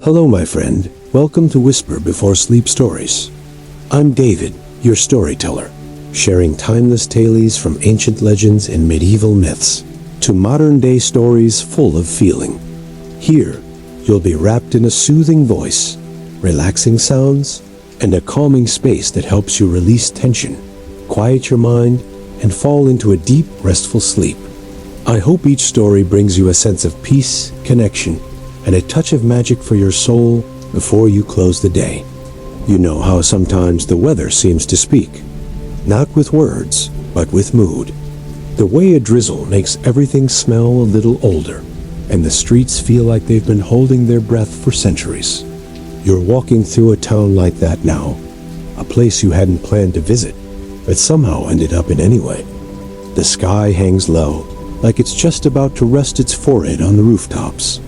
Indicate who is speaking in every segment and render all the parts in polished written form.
Speaker 1: Hello, my friend. Welcome to Whisper Before Sleep Stories. I'm David, your storyteller, sharing timeless tales from ancient legends and medieval myths to modern-day stories full of feeling. Here, you'll be wrapped in a soothing voice, relaxing sounds, and a calming space that helps you release tension, quiet your mind, and fall into a deep, restful sleep. I hope each story brings you a sense of peace, connection, and a touch of magic for your soul before you close the day. You know how sometimes the weather seems to speak, not with words, but with mood. The way a drizzle makes everything smell a little older, and the streets feel like they've been holding their breath for centuries. You're walking through a town like that now, a place you hadn't planned to visit, but somehow ended up in anyway. The sky hangs low, like it's just about to rest its forehead on the rooftops.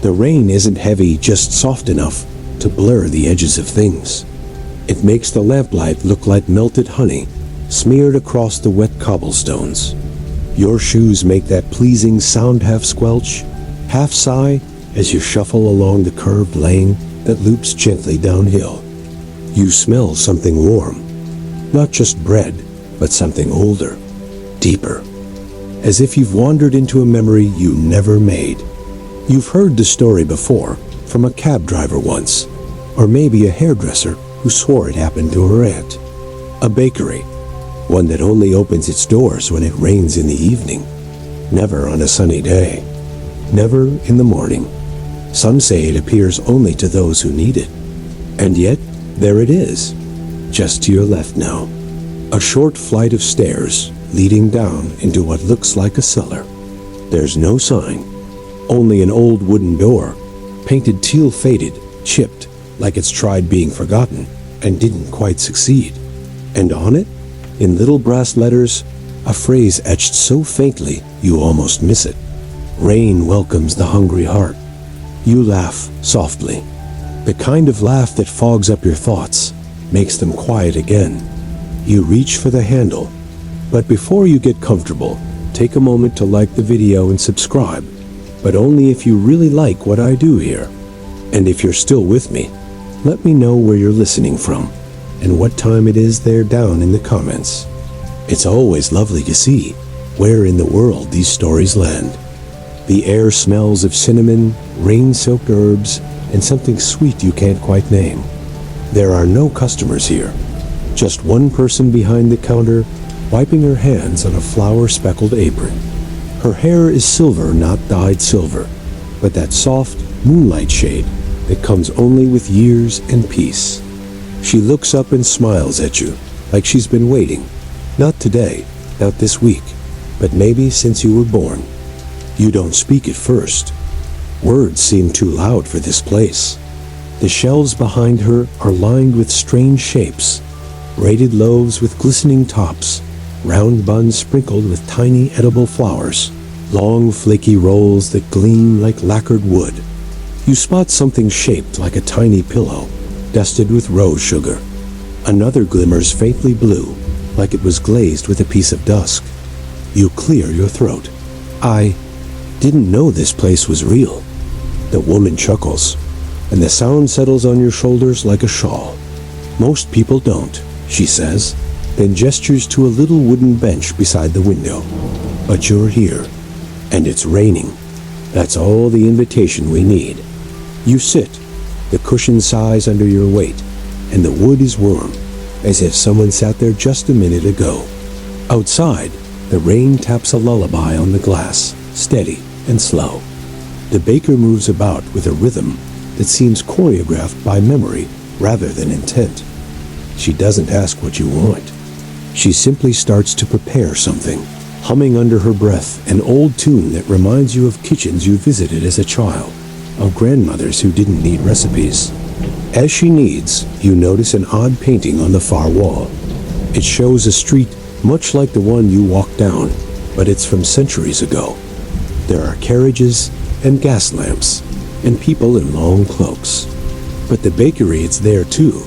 Speaker 1: The rain isn't heavy, just soft enough to blur the edges of things. It makes the lamplight look like melted honey smeared across the wet cobblestones. Your shoes make that pleasing sound, half squelch, half sigh, as you shuffle along the curved lane that loops gently downhill. You smell something warm, not just bread, but something older, deeper, as if you've wandered into a memory you never made. You've heard the story before, from a cab driver once, or maybe a hairdresser who swore it happened to her aunt. A bakery, one that only opens its doors when it rains in the evening, never on a sunny day, never in the morning. Some say it appears only to those who need it. And yet, there it is, just to your left now. A short flight of stairs leading down into what looks like a cellar. There's no sign. Only an old wooden door, painted teal faded, chipped, like it's tried being forgotten and didn't quite succeed. And on it, in little brass letters, a phrase etched so faintly you almost miss it. Rain welcomes the hungry heart. You laugh softly, the kind of laugh that fogs up your thoughts, makes them quiet again. You reach for the handle, but before you get comfortable, take a moment to like the video and subscribe. But only if you really like what I do here. And if you're still with me, let me know where you're listening from and what time it is there down in the comments. It's always lovely to see where in the world these stories land. The air smells of cinnamon, rain-soaked herbs, and something sweet you can't quite name. There are no customers here, just one person behind the counter wiping her hands on a flour-speckled apron. Her hair is silver, not dyed silver, but that soft moonlight shade that comes only with years and peace. She looks up and smiles at you, like she's been waiting. Not today, not this week, but maybe since you were born. You don't speak at first. Words seem too loud for this place. The shelves behind her are lined with strange shapes, braided loaves with glistening tops, round buns sprinkled with tiny edible flowers, long flaky rolls that gleam like lacquered wood. You spot something shaped like a tiny pillow, dusted with rose sugar. Another glimmers faintly blue, like it was glazed with a piece of dusk. You clear your throat. I didn't know this place was real. The woman chuckles, and the sound settles on your shoulders like a shawl. Most people don't, she says, then gestures to a little wooden bench beside the window. But you're here, and it's raining. That's all the invitation we need. You sit, the cushion sighs under your weight, and the wood is warm, as if someone sat there just a minute ago. Outside, the rain taps a lullaby on the glass, steady and slow. The baker moves about with a rhythm that seems choreographed by memory rather than intent. She doesn't ask what you want. She simply starts to prepare something, humming under her breath an old tune that reminds you of kitchens you visited as a child, of grandmothers who didn't need recipes. As she kneads, you notice an odd painting on the far wall. It shows a street much like the one you walked down, but it's from centuries ago. There are carriages and gas lamps, and people in long cloaks. But the bakery, it's there too,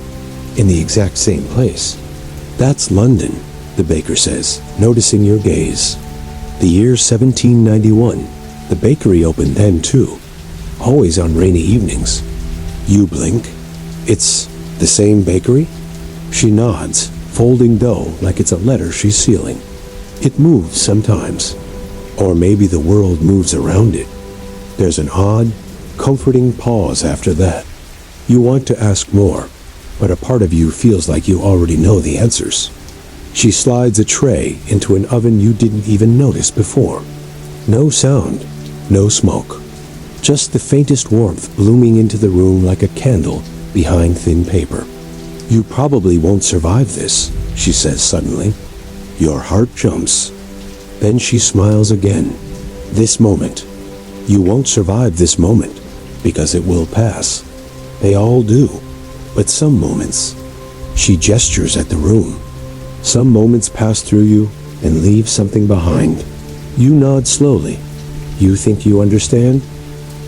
Speaker 1: in the exact same place. That's London, the baker says, noticing your gaze. The year 1791. The bakery opened then too, always on rainy evenings. You blink. It's the same bakery? She nods, folding dough like it's a letter she's sealing. It moves sometimes. Or maybe the world moves around it. There's an odd, comforting pause after that. You want to ask more, but a part of you feels like you already know the answers. She slides a tray into an oven you didn't even notice before. No sound, no smoke. Just the faintest warmth blooming into the room like a candle behind thin paper. You probably won't survive this, she says suddenly. Your heart jumps. Then she smiles again. This moment. You won't survive this moment, because it will pass. They all do. But some moments. She gestures at the room. Some moments pass through you and leave something behind. You nod slowly. You think you understand?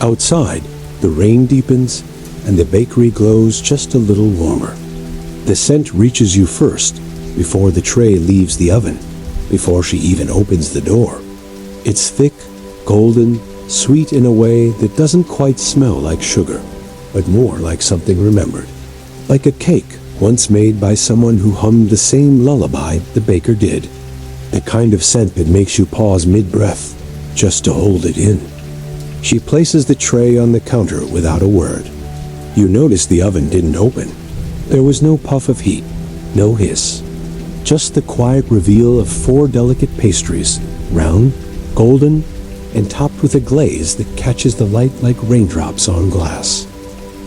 Speaker 1: Outside, the rain deepens and the bakery glows just a little warmer. The scent reaches you first, before the tray leaves the oven, before she even opens the door. It's thick, golden, sweet in a way that doesn't quite smell like sugar, but more like something remembered. Like a cake once made by someone who hummed the same lullaby the baker did. The kind of scent that makes you pause mid-breath, just to hold it in. She places the tray on the counter without a word. You notice the oven didn't open. There was no puff of heat, no hiss. Just the quiet reveal of 4 delicate pastries, round, golden, and topped with a glaze that catches the light like raindrops on glass.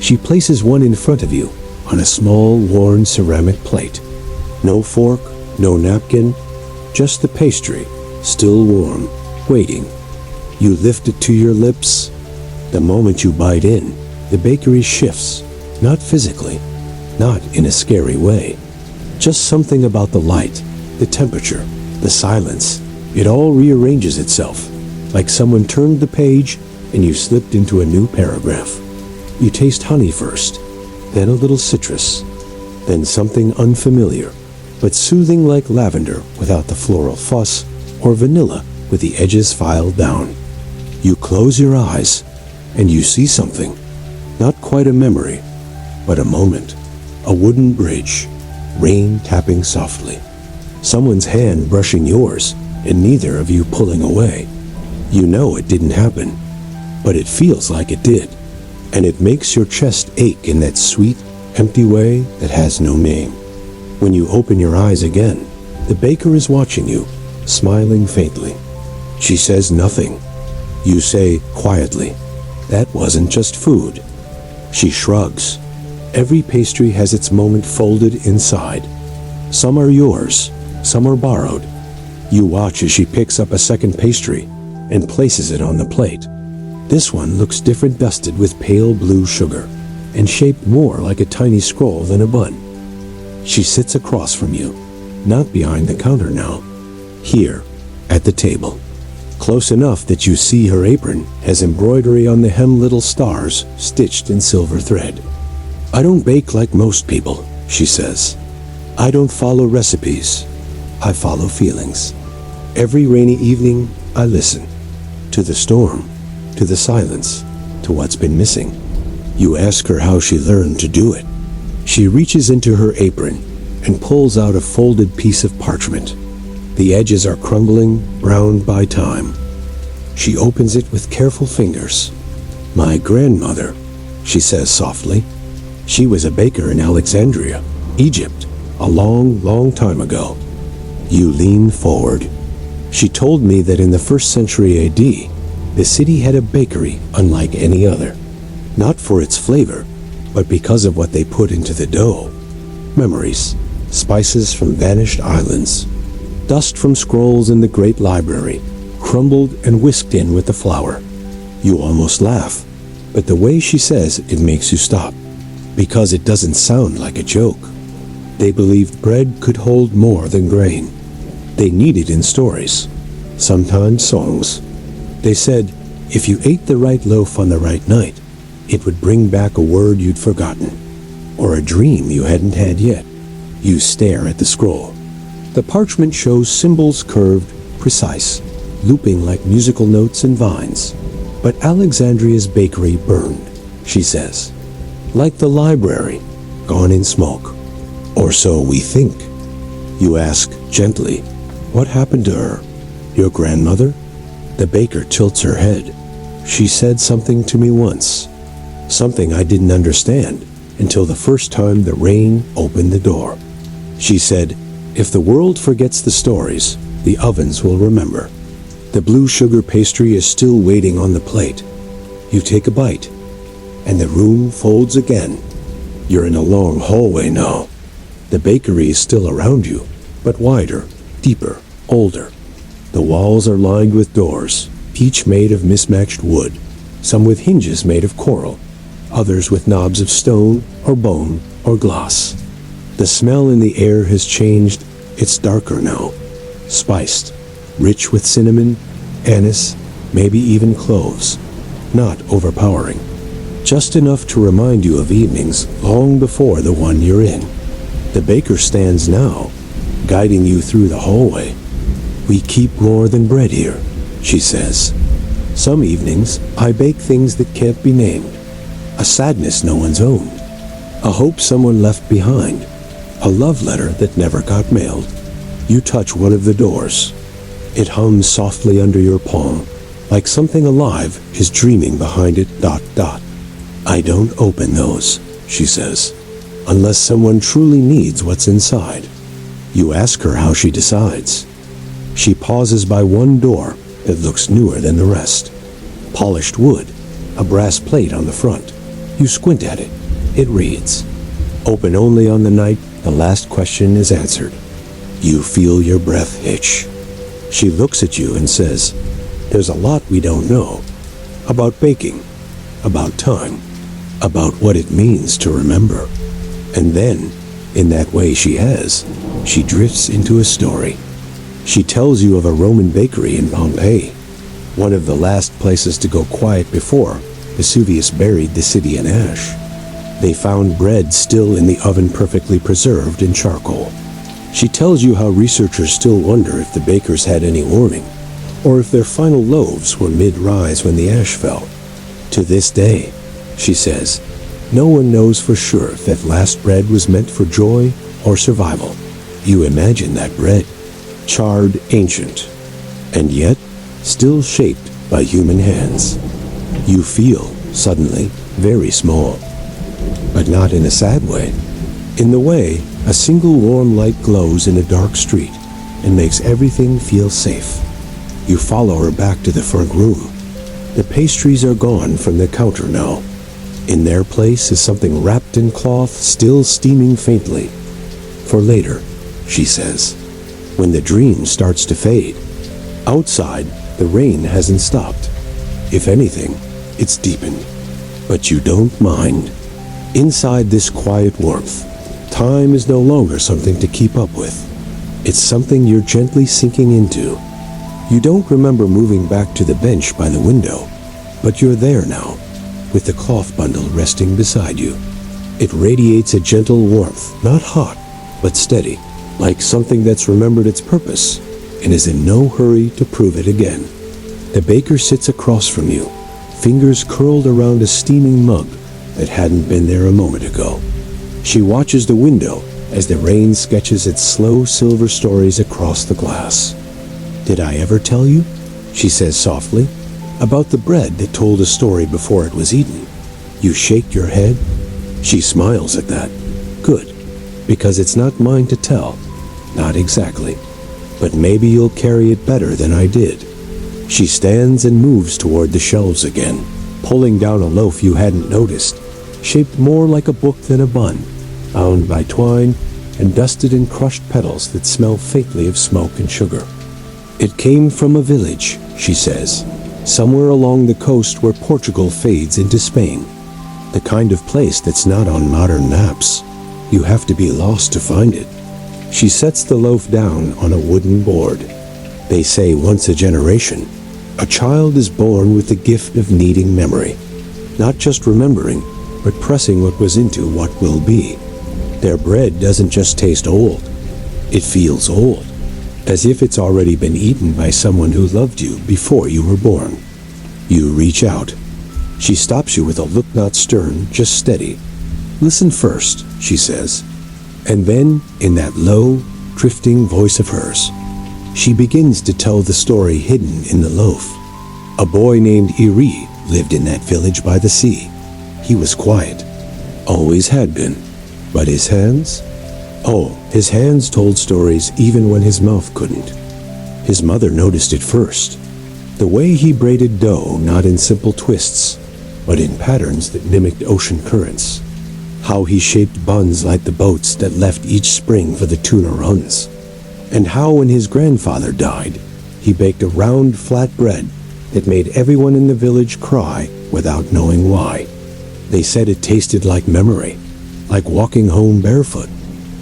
Speaker 1: She places one in front of you, on a small, worn ceramic plate. No fork, no napkin, just the pastry, still warm, waiting. You lift it to your lips. The moment you bite in, the bakery shifts, not physically, not in a scary way. Just something about the light, the temperature, the silence. It all rearranges itself, like someone turned the page and you slipped into a new paragraph. You taste honey first, then a little citrus, then something unfamiliar, but soothing like lavender without the floral fuss, or vanilla with the edges filed down. You close your eyes, and you see something. Not quite a memory, but a moment. A wooden bridge, rain tapping softly. Someone's hand brushing yours, and neither of you pulling away. You know it didn't happen, but it feels like it did. And it makes your chest ache in that sweet, empty way that has no name. When you open your eyes again, the baker is watching you, smiling faintly. She says nothing. You say quietly, "That wasn't just food." She shrugs. Every pastry has its moment folded inside. Some are yours, some are borrowed. You watch as she picks up a second pastry and places it on the plate. This one looks different, dusted with pale blue sugar, and shaped more like a tiny scroll than a bun. She sits across from you, not behind the counter now, here, at the table. Close enough that you see her apron has embroidery on the hem, little stars stitched in silver thread. "I don't bake like most people," she says. "I don't follow recipes. I follow feelings. Every rainy evening, I listen. To the storm, to the silence, to what's been missing." You ask her how she learned to do it. She reaches into her apron and pulls out a folded piece of parchment. The edges are crumbling, browned by time. She opens it with careful fingers. "My grandmother," she says softly. "She was a baker in Alexandria, Egypt, a long, long time ago." You lean forward. "She told me that in the 1st century AD, the city had a bakery unlike any other. Not for its flavor, but because of what they put into the dough. Memories, spices from vanished islands, dust from scrolls in the great library, crumbled and whisked in with the flour." You almost laugh, but the way she says it makes you stop, because it doesn't sound like a joke. They believed bread could hold more than grain. They needed in stories, sometimes songs. They said, if you ate the right loaf on the right night, it would bring back a word you'd forgotten, or a dream you hadn't had yet. You stare at the scroll. The parchment shows symbols curved, precise, looping like musical notes and vines. "But Alexandria's bakery burned," she says. Like the library, gone in smoke. Or so we think. You ask gently, what happened to her? Your grandmother? The baker tilts her head. She said something to me once. Something I didn't understand until the first time the rain opened the door. She said, if the world forgets the stories, the ovens will remember. The blue sugar pastry is still waiting on the plate. You take a bite, and the room folds again. You're in a long hallway now. The bakery is still around you, but wider, deeper, older. The walls are lined with doors, each made of mismatched wood, some with hinges made of coral, others with knobs of stone or bone or glass. The smell in the air has changed. It's darker now, spiced, rich with cinnamon, anise, maybe even cloves. Not overpowering, just enough to remind you of evenings long before the one you're in. The baker stands now, guiding you through the hallway. We keep more than bread here, she says. Some evenings, I bake things that can't be named. A sadness no one's owned. A hope someone left behind. A love letter that never got mailed. You touch one of the doors. It hums softly under your palm, like something alive is dreaming behind it, ... I don't open those, she says, unless someone truly needs what's inside. You ask her how she decides. She pauses by one door that looks newer than the rest. Polished wood, a brass plate on the front. You squint at it. It reads, open only on the night the last question is answered. You feel your breath hitch. She looks at you and says, there's a lot we don't know. About baking, about time, about what it means to remember. And then, in that way she drifts into a story. She tells you of a Roman bakery in Pompeii, one of the last places to go quiet before Vesuvius buried the city in ash. They found bread still in the oven, perfectly preserved in charcoal. She tells you how researchers still wonder if the bakers had any warning, or if their final loaves were mid-rise when the ash fell. To this day, she says, no one knows for sure if that last bread was meant for joy or survival. You imagine that bread, charred, ancient, and yet still shaped by human hands. You feel, suddenly, very small, but not in a sad way. In the way, a single warm light glows in a dark street and makes everything feel safe. You follow her back to the front room. The pastries are gone from the counter now. In their place is something wrapped in cloth, still steaming faintly. For later, she says, when the dream starts to fade. Outside, the rain hasn't stopped. If anything, it's deepened. But you don't mind. Inside this quiet warmth, time is no longer something to keep up with. It's something you're gently sinking into. You don't remember moving back to the bench by the window, but you're there now, with the cloth bundle resting beside you. It radiates a gentle warmth, not hot, but steady, like something that's remembered its purpose and is in no hurry to prove it again. The baker sits across from you, fingers curled around a steaming mug that hadn't been there a moment ago. She watches the window as the rain sketches its slow silver stories across the glass. Did I ever tell you, she says softly, about the bread that told a story before it was eaten? You shake your head. She smiles at that. Good, because it's not mine to tell. Not exactly. But maybe you'll carry it better than I did. She stands and moves toward the shelves again, pulling down a loaf you hadn't noticed, shaped more like a book than a bun, bound by twine and dusted in crushed petals that smell faintly of smoke and sugar. It came from a village, she says, somewhere along the coast where Portugal fades into Spain. The kind of place that's not on modern maps. You have to be lost to find it. She sets the loaf down on a wooden board. They say once a generation, a child is born with the gift of needing memory. Not just remembering, but pressing what was into what will be. Their bread doesn't just taste old. It feels old, as if it's already been eaten by someone who loved you before you were born. You reach out. She stops you with a look not stern, just steady, Listen first, she says. And then, in that low, drifting voice of hers, she begins to tell the story hidden in the loaf. A boy named Eri lived in that village by the sea. He was quiet, always had been. But his hands? Oh, his hands told stories even when his mouth couldn't. His mother noticed it first. The way he braided dough, not in simple twists, but in patterns that mimicked ocean currents. How he shaped buns like the boats that left each spring for the tuna runs. And how when his grandfather died, he baked a round, flat bread that made everyone in the village cry without knowing why. They said it tasted like memory, like walking home barefoot,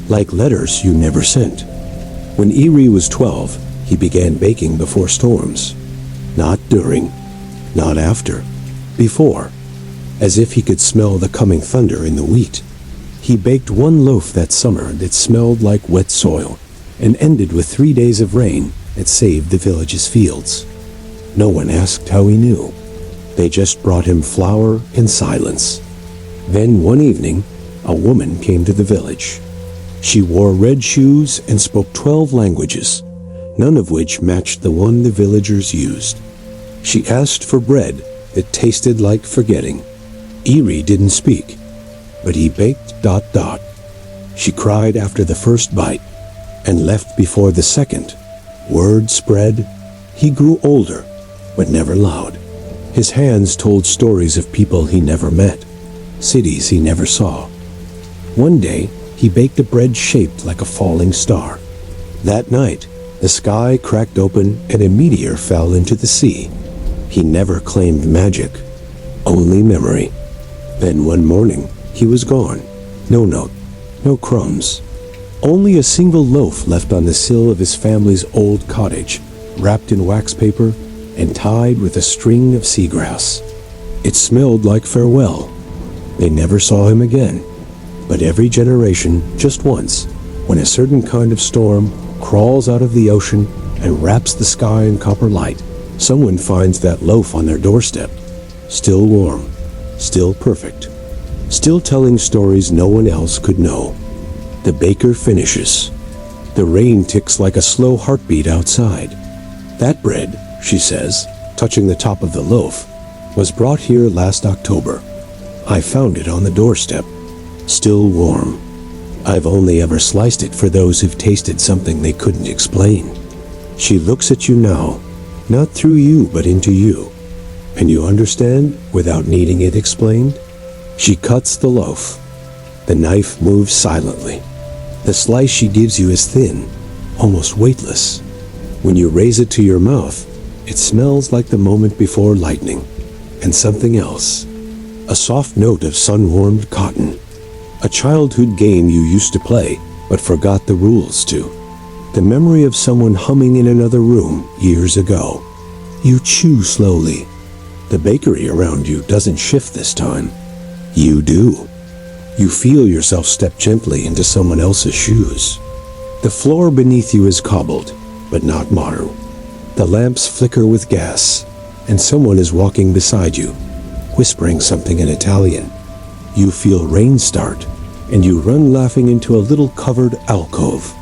Speaker 1: like letters you never sent. When Eri was 12, he began baking before storms. Not during, not after, before, as if he could smell the coming thunder in the wheat. He baked one loaf that summer that smelled like wet soil, and ended with 3 days of rain that saved the village's fields. No one asked how he knew. They just brought him flour and silence. Then one evening, a woman came to the village. She wore red shoes and spoke 12 languages, none of which matched the one the villagers used. She asked for bread that tasted like forgetting. Eri didn't speak, but he baked ... She cried after the first bite and left before the second. Word spread. He grew older, but never loud. His hands told stories of people he never met, cities he never saw. One day, he baked a bread shaped like a falling star. That night, the sky cracked open and a meteor fell into the sea. He never claimed magic, only memory. Then one morning, he was gone. No note, no crumbs. Only a single loaf left on the sill of his family's old cottage, wrapped in wax paper and tied with a string of seagrass. It smelled like farewell. They never saw him again. But every generation, just once, when a certain kind of storm crawls out of the ocean and wraps the sky in copper light, someone finds that loaf on their doorstep, still warm, still perfect, still telling stories no one else could know. The baker finishes. The rain ticks like a slow heartbeat outside. That bread, she says, touching the top of the loaf, was brought here last October. I found it on the doorstep, still warm. I've only ever sliced it for those who've tasted something they couldn't explain. She looks at you now, not through you but into you. And you understand without needing it explained? She cuts the loaf. The knife moves silently. The slice she gives you is thin, almost weightless. When you raise it to your mouth, it smells like the moment before lightning, and something else. A soft note of sun-warmed cotton. A childhood game you used to play, but forgot the rules to. The memory of someone humming in another room years ago. You chew slowly. The bakery around you doesn't shift this time. You do. You feel yourself step gently into someone else's shoes. The floor beneath you is cobbled, but not modern. The lamps flicker with gas, and someone is walking beside you, whispering something in Italian. You feel rain start, and you run laughing into a little covered alcove.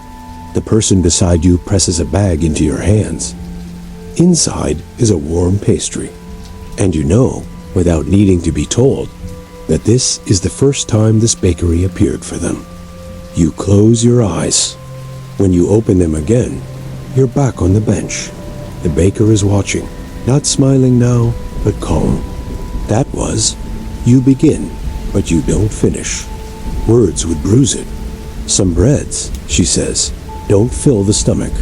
Speaker 1: The person beside you presses a bag into your hands. Inside is a warm pastry, and you know, without needing to be told, that this is the first time this bakery appeared for them. You close your eyes. When you open them again, you're back on the bench. The baker is watching, not smiling now, but calm. That was, you begin, but you don't finish. Words would bruise it. Some breads, she says, don't fill the stomach.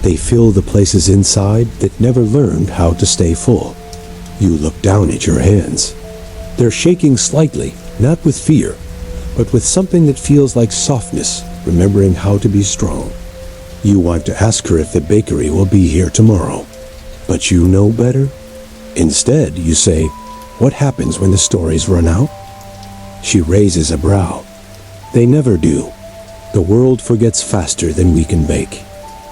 Speaker 1: They fill the places inside that never learned how to stay full. You look down at your hands. They're shaking slightly, not with fear, but with something that feels like softness, remembering how to be strong. You want to ask her if the bakery will be here tomorrow, but you know better. Instead, you say, what happens when the stories run out? She raises a brow. They never do. The world forgets faster than we can bake.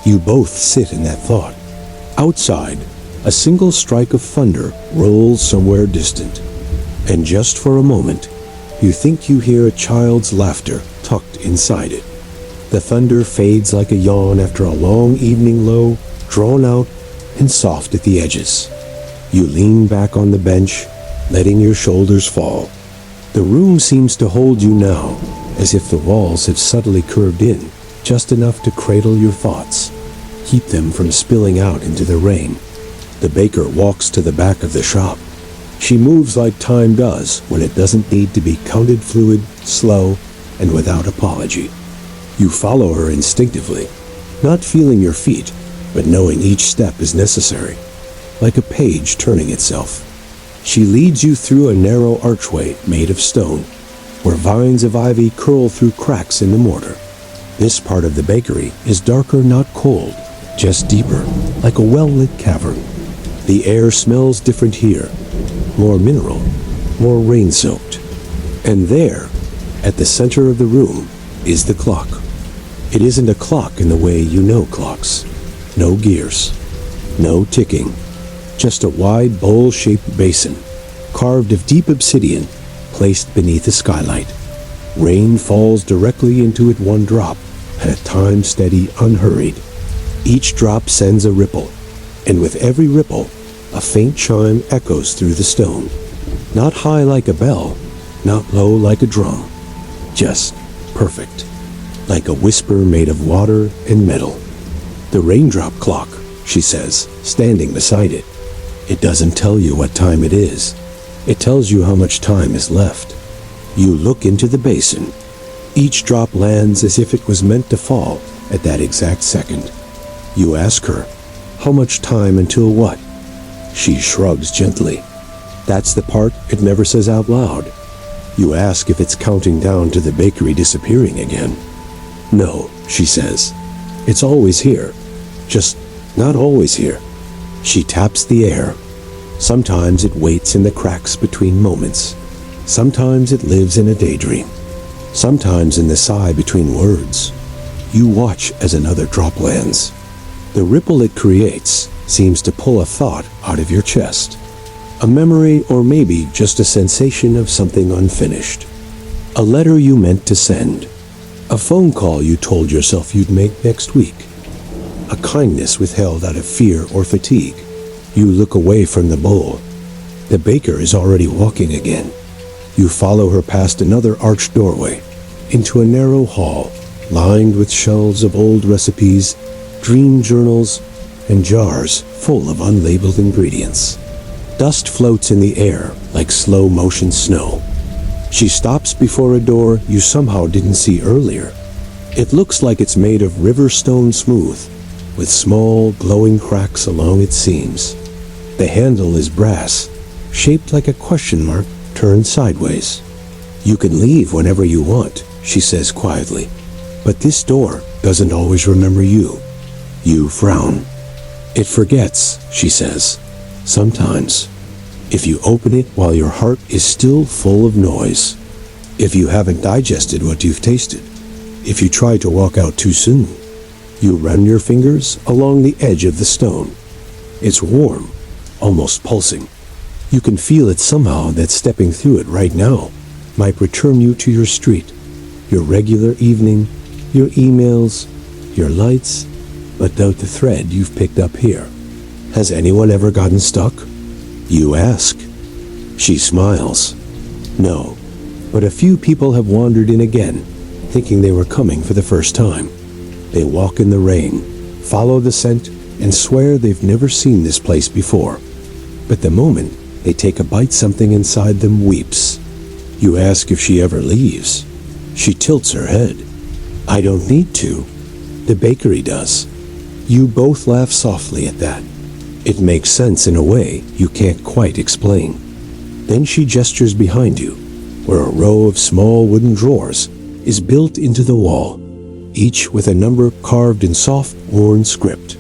Speaker 1: You both sit in that thought. Outside, a single strike of thunder rolls somewhere distant. And just for a moment, You think you hear a child's laughter tucked inside it. The thunder fades like a yawn after a long evening low, drawn out and soft at the edges. You lean back on the bench, letting your shoulders fall. The room seems to hold you now, as if the walls have subtly curved in, just enough to cradle your thoughts, keep them from spilling out into the rain. The baker walks to the back of the shop. She moves like time does when it doesn't need to be counted fluid, slow, and without apology. You follow her instinctively, not feeling your feet, but knowing each step is necessary, like a page turning itself. She leads you through a narrow archway made of stone, where vines of ivy curl through cracks in the mortar. This part of the bakery is darker, not cold, just deeper, like a well-lit cavern. The air smells different here, more mineral, more rain-soaked. And there, at the center of the room, is the clock. It isn't a clock in the way you know clocks. No gears, no ticking, just a wide bowl-shaped basin, carved of deep obsidian, placed beneath a skylight. Rain falls directly into it one drop, at time steady, unhurried. Each drop sends a ripple, and with every ripple, a faint chime echoes through the stone. Not high like a bell, not low like a drum. Just perfect, like a whisper made of water and metal. The raindrop clock, she says, standing beside it. It doesn't tell you what time it is. It tells you how much time is left. You look into the basin. Each drop lands as if it was meant to fall at that exact second. You ask her, how much time until what? She shrugs gently. That's the part it never says out loud. You ask if it's counting down to the bakery disappearing again. No, she says. It's always here. Just not always here. She taps the air. Sometimes it waits in the cracks between moments. Sometimes it lives in a daydream. Sometimes in the sigh between words. You watch as another drop lands. The ripple it creates seems to pull a thought out of your chest. A memory, or maybe just a sensation of something unfinished. A letter you meant to send. A phone call you told yourself you'd make next week. A kindness withheld out of fear or fatigue. You look away from the bowl. The baker is already walking again. You follow her past another arched doorway, into a narrow hall, lined with shelves of old recipes, dream journals, and jars full of unlabeled ingredients. Dust floats in the air like slow-motion snow. She stops before a door you somehow didn't see earlier. It looks like it's made of river stone smooth, with small, glowing cracks along its seams. The handle is brass, shaped like a question mark turned sideways. You can leave whenever you want, she says quietly, but this door doesn't always remember you. You frown. It forgets, she says, sometimes. If you open it while your heart is still full of noise. If you haven't digested what you've tasted. If you try to walk out too soon. You run your fingers along the edge of the stone. It's warm, almost pulsing. You can feel it somehow that stepping through it right now might return you to your street, your regular evening, your emails, your lights, but doubt the thread you've picked up here. Has anyone ever gotten stuck? You ask. She smiles. No, but a few people have wandered in again, thinking they were coming for the first time. They walk in the rain, follow the scent, and swear they've never seen this place before. But the moment they take a bite, something inside them weeps. You ask if she ever leaves. She tilts her head. I don't need to. The bakery does. You both laugh softly at that. It makes sense in a way you can't quite explain. Then she gestures behind you, where a row of small wooden drawers is built into the wall, each with a number carved in soft, worn script.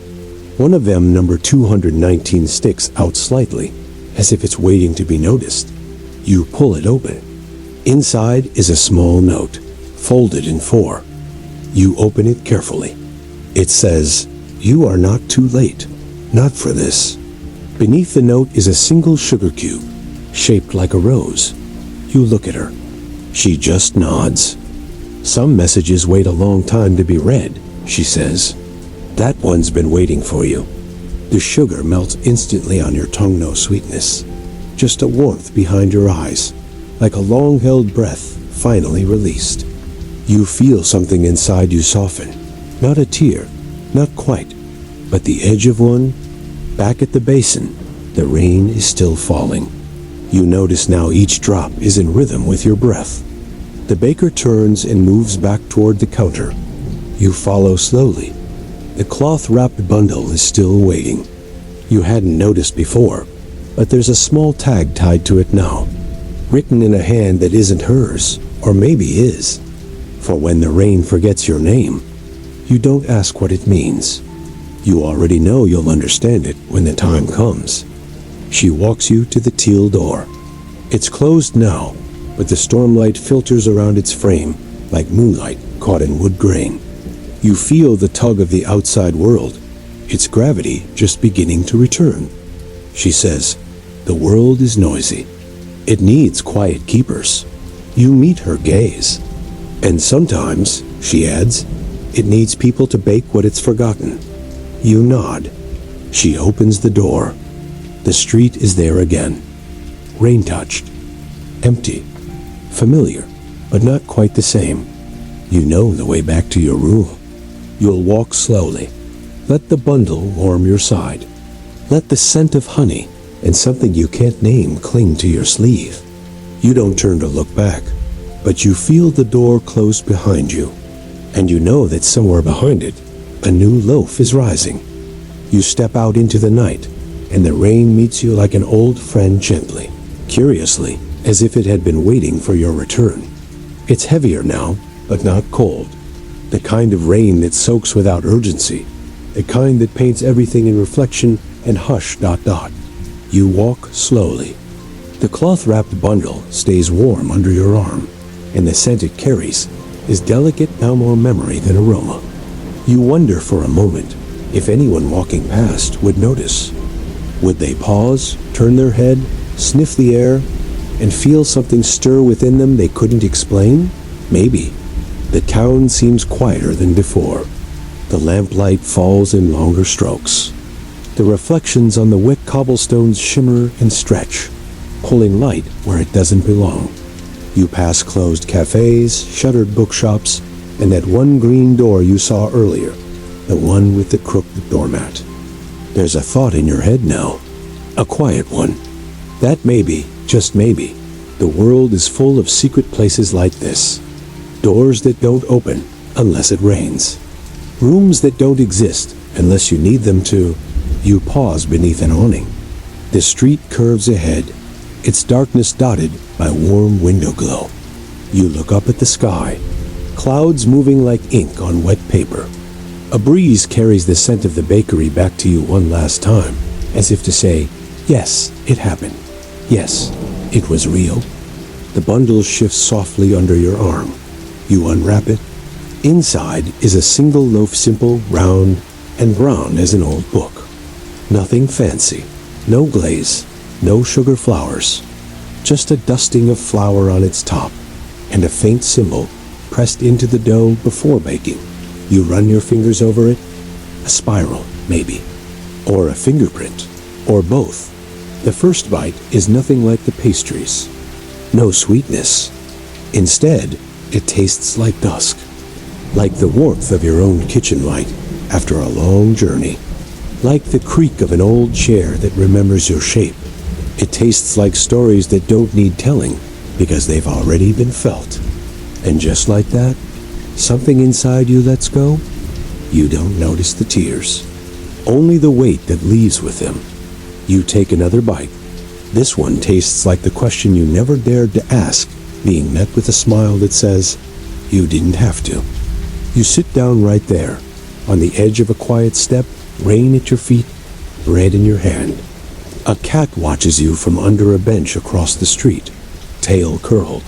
Speaker 1: One of them, number 219, sticks out slightly, as if it's waiting to be noticed. You pull it open. Inside is a small note, folded in 4. You open it carefully. It says, "You are not too late. Not for this." Beneath the note is a single sugar cube, shaped like a rose. You look at her. She just nods. Some messages wait a long time to be read, she says. That one's been waiting for you. The sugar melts instantly on your tongue, no sweetness. Just a warmth behind your eyes, like a long-held breath finally released. You feel something inside you soften. Not a tear, not quite, but the edge of one. Back at the basin, the rain is still falling. You notice now each drop is in rhythm with your breath. The baker turns and moves back toward the counter. You follow slowly. The cloth-wrapped bundle is still waiting. You hadn't noticed before, but there's a small tag tied to it now, written in a hand that isn't hers, or maybe is. For when the rain forgets your name, you don't ask what it means. You already know you'll understand it when the time comes. She walks you to the teal door. It's closed now, but the stormlight filters around its frame like moonlight caught in wood grain. You feel the tug of the outside world, its gravity just beginning to return. She says, the world is noisy. It needs quiet keepers. You meet her gaze. And sometimes, she adds, it needs people to bake what it's forgotten. You nod. She opens the door. The street is there again. Rain-touched. Empty. Familiar, but not quite the same. You know the way back to your room. You'll walk slowly. Let the bundle warm your side. Let the scent of honey and something you can't name cling to your sleeve. You don't turn to look back, but you feel the door close behind you, and you know that somewhere behind it, a new loaf is rising. You step out into the night, and the rain meets you like an old friend gently, curiously, as if it had been waiting for your return. It's heavier now, but not cold. The kind of rain that soaks without urgency, the kind that paints everything in reflection and hush ... You walk slowly. The cloth-wrapped bundle stays warm under your arm, and the scent it carries is delicate, now more memory than aroma. You wonder for a moment if anyone walking past would notice. Would they pause, turn their head, sniff the air, and feel something stir within them they couldn't explain? Maybe. The town seems quieter than before. The lamplight falls in longer strokes. The reflections on the wet cobblestones shimmer and stretch, pulling light where it doesn't belong. You pass closed cafes, shuttered bookshops, and that one green door you saw earlier, the one with the crooked doormat. There's a thought in your head now, a quiet one, that maybe, just maybe, the world is full of secret places like this. Doors that don't open unless it rains. Rooms that don't exist unless you need them to. You pause beneath an awning. The street curves ahead, its darkness dotted by warm window glow. You look up at the sky, clouds moving like ink on wet paper. A breeze carries the scent of the bakery back to you one last time, as if to say, yes, it happened. Yes, it was real. The bundle shifts softly under your arm. You unwrap it. Inside is a single loaf, simple, round, and brown as an old book. Nothing fancy, no glaze, no sugar flowers, just a dusting of flour on its top, and a faint symbol pressed into the dough before baking. You run your fingers over it, a spiral, maybe, or a fingerprint, or both. The first bite is nothing like the pastries. No sweetness. Instead, it tastes like dusk, like the warmth of your own kitchen light after a long journey, like the creak of an old chair that remembers your shape. It tastes like stories that don't need telling because they've already been felt. And just like that, something inside you lets go. You don't notice the tears, only the weight that leaves with them. You take another bite. This one tastes like the question you never dared to ask, being met with a smile that says, you didn't have to. You sit down right there, on the edge of a quiet step, rain at your feet, bread in your hand. A cat watches you from under a bench across the street, tail curled.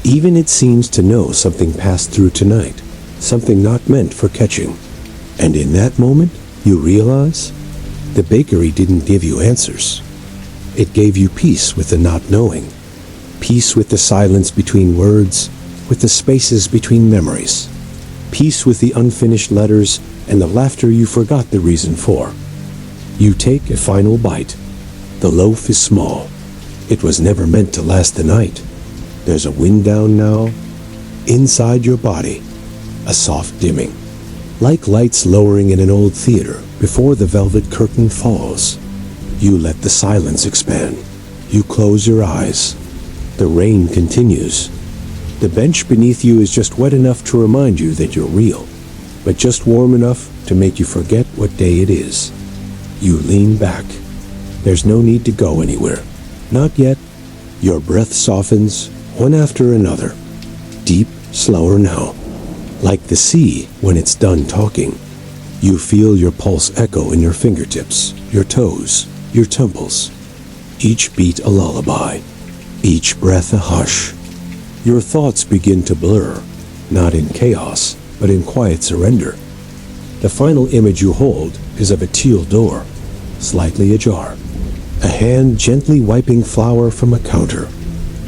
Speaker 1: Even it seems to know something passed through tonight, something not meant for catching. And in that moment, you realize the bakery didn't give you answers. It gave you peace with the not knowing. Peace with the silence between words, with the spaces between memories. Peace with the unfinished letters and the laughter you forgot the reason for. You take a final bite. The loaf is small. It was never meant to last the night. There's a wind down now. Inside your body, a soft dimming. Like lights lowering in an old theater before the velvet curtain falls. You let the silence expand. You close your eyes. The rain continues. The bench beneath you is just wet enough to remind you that you're real, but just warm enough to make you forget what day it is. You lean back. There's no need to go anywhere. Not yet. Your breath softens, one after another. Deep, slower now. Like the sea when it's done talking. You feel your pulse echo in your fingertips, your toes, your temples. Each beat a lullaby. Each breath a hush. Your thoughts begin to blur, not in chaos, but in quiet surrender. The final image you hold is of a teal door, slightly ajar. A hand gently wiping flour from a counter.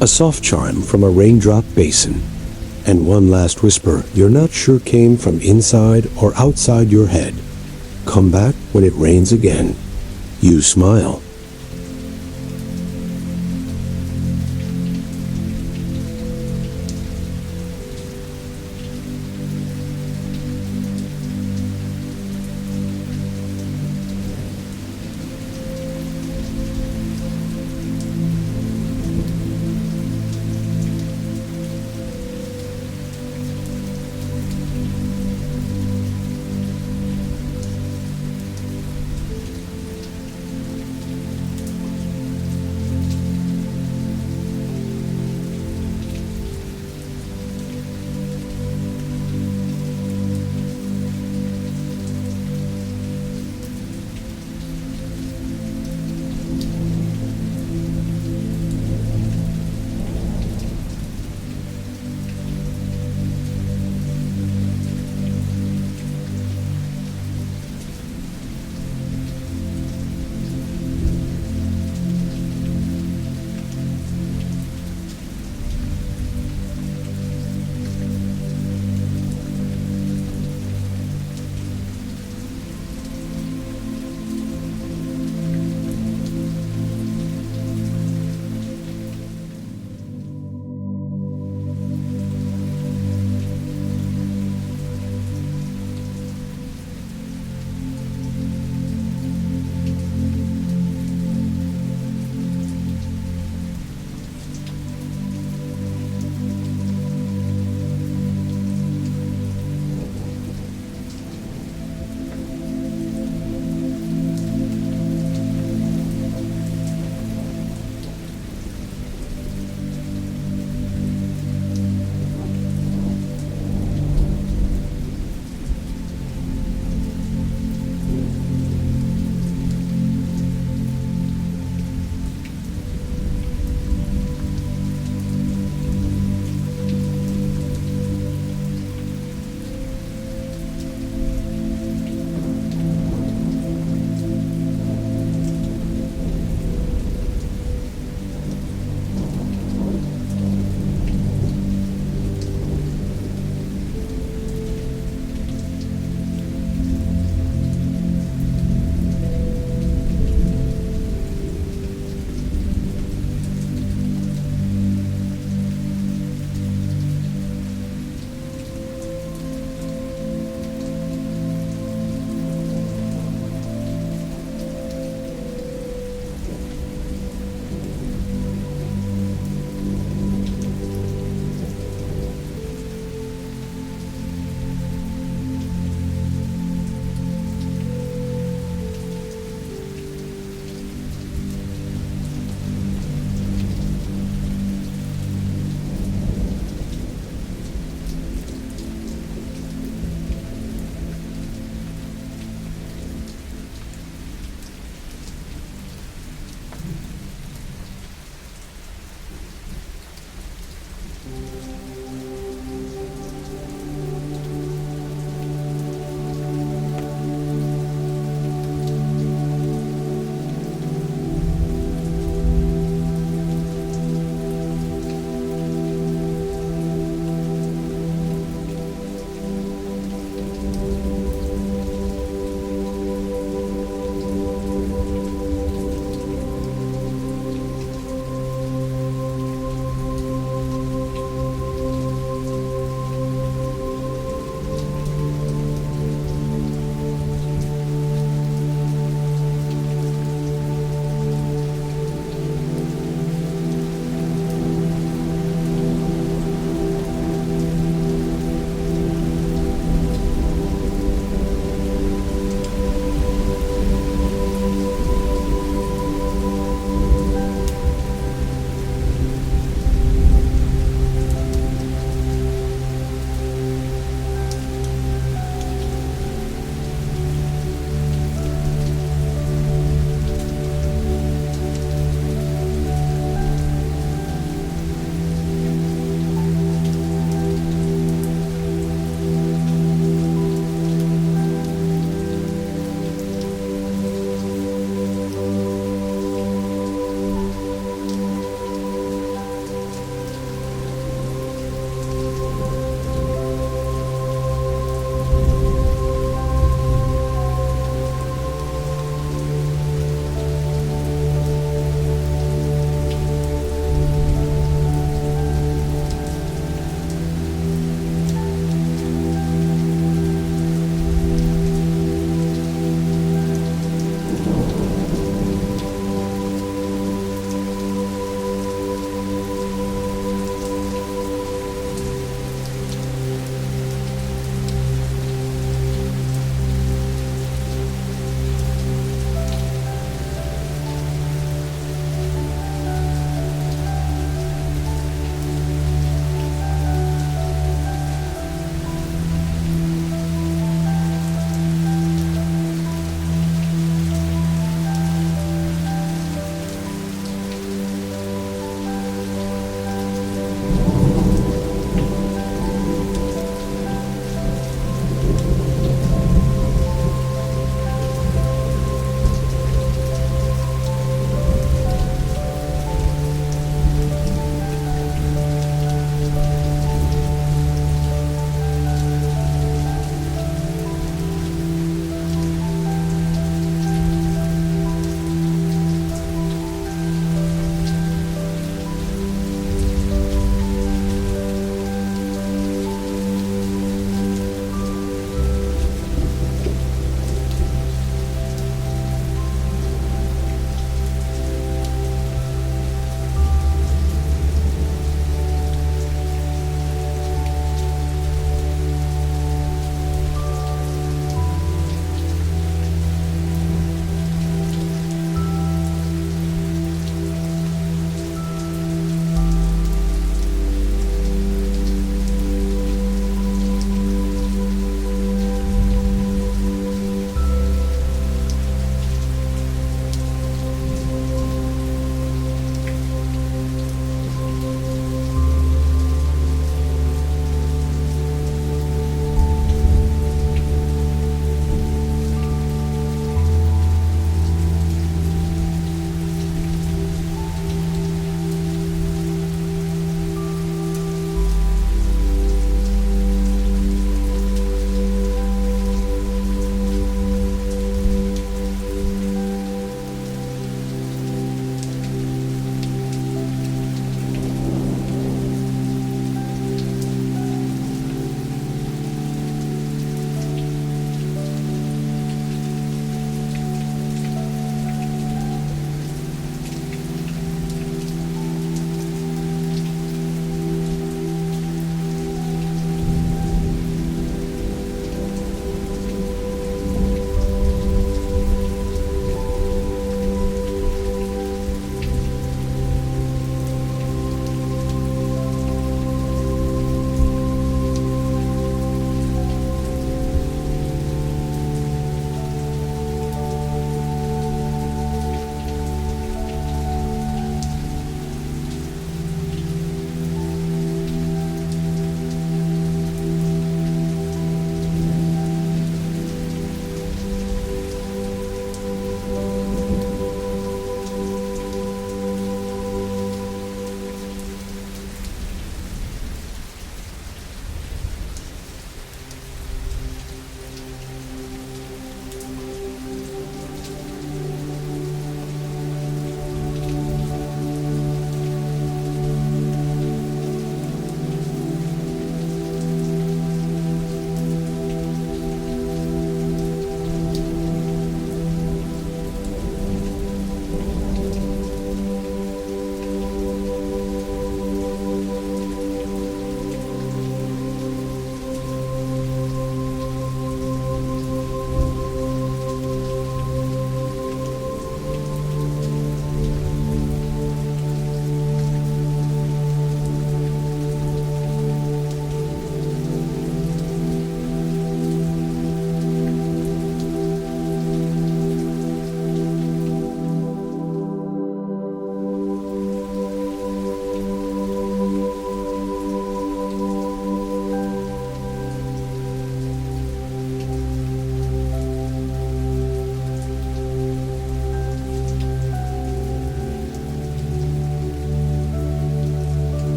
Speaker 1: A soft chime from a raindrop basin. And one last whisper you're not sure came from inside or outside your head. Come back when it rains again. You smile.